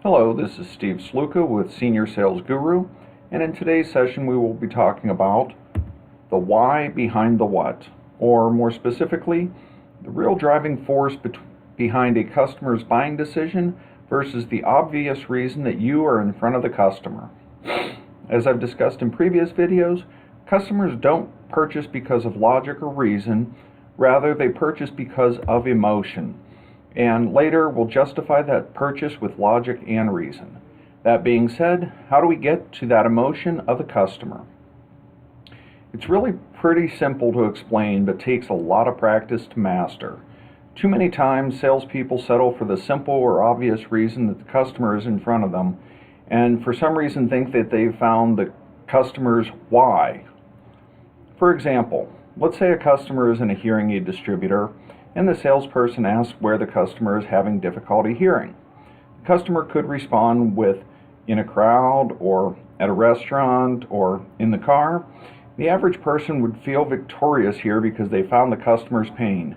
Hello, this is Steve Sluka with Senior Sales Guru, and in today's session we will be talking about the why behind the what, or more specifically, the real driving force behind a customer's buying decision versus the obvious reason that you are in front of the customer. As I've discussed in previous videos, customers don't purchase because of logic or reason, rather they purchase because of emotion. And later we'll justify that purchase with logic and reason. That being said, how do we get to that emotion of the customer? It's really pretty simple to explain, but takes a lot of practice to master. Too many times salespeople settle for the simple or obvious reason that the customer is in front of them, and for some reason think that they've found the customer's why. For example, let's say a customer is in a hearing aid distributor, and the salesperson asks where the customer is having difficulty hearing. The customer could respond with, in a crowd, or at a restaurant, or in the car. The average person would feel victorious here because they found the customer's pain.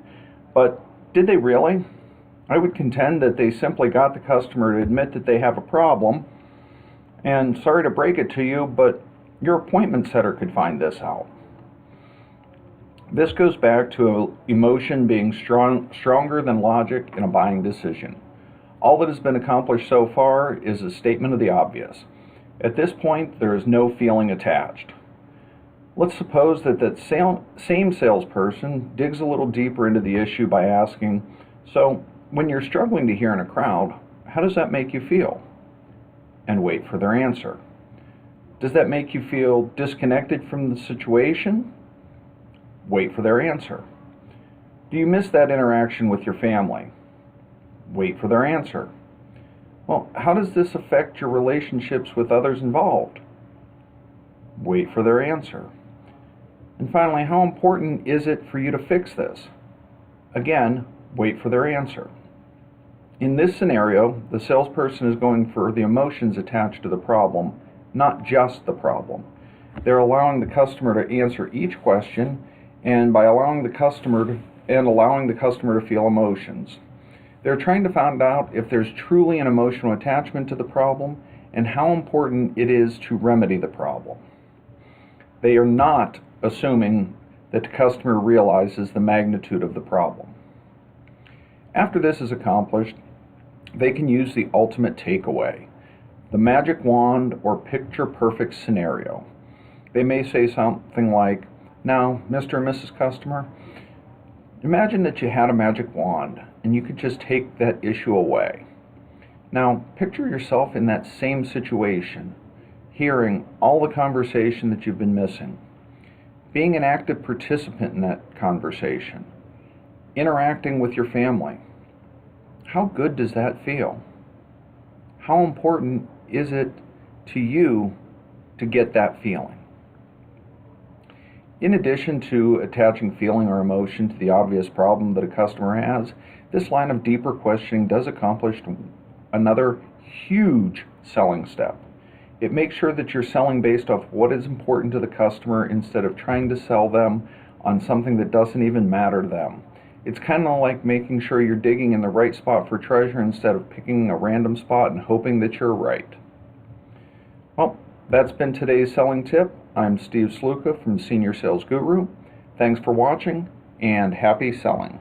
But did they really? I would contend that they simply got the customer to admit that they have a problem. And sorry to break it to you, but your appointment setter could find this out. This goes back to emotion being stronger than logic in a buying decision. All that has been accomplished so far is a statement of the obvious. At this point, there is no feeling attached. Let's suppose that same salesperson digs a little deeper into the issue by asking, so when you're struggling to hear in a crowd, how does that make you feel? And wait for their answer. Does that make you feel disconnected from the situation? Wait for their answer. Do you miss that interaction with your family? Wait for their answer. Well, how does this affect your relationships with others involved? Wait for their answer. And finally, how important is it for you to fix this? Again, wait for their answer. In this scenario, the salesperson is going for the emotions attached to the problem, not just the problem. They're allowing the customer to answer each question, and by allowing the customer to feel emotions. They're trying to find out if there's truly an emotional attachment to the problem and how important it is to remedy the problem. They are not assuming that the customer realizes the magnitude of the problem. After this is accomplished, they can use the ultimate takeaway, the magic wand or picture-perfect scenario. They may say something like, now, Mr. and Mrs. Customer, imagine that you had a magic wand and you could just take that issue away. Now, picture yourself in that same situation, hearing all the conversation that you've been missing, being an active participant in that conversation, interacting with your family. How good does that feel? How important is it to you to get that feeling? In addition to attaching feeling or emotion to the obvious problem that a customer has, this line of deeper questioning does accomplish another huge selling step. It makes sure that you're selling based off what is important to the customer instead of trying to sell them on something that doesn't even matter to them. It's kind of like making sure you're digging in the right spot for treasure instead of picking a random spot and hoping that you're right. Well, that's been today's selling tip. I'm Steve Sluka from Senior Sales Guru. Thanks for watching and happy selling.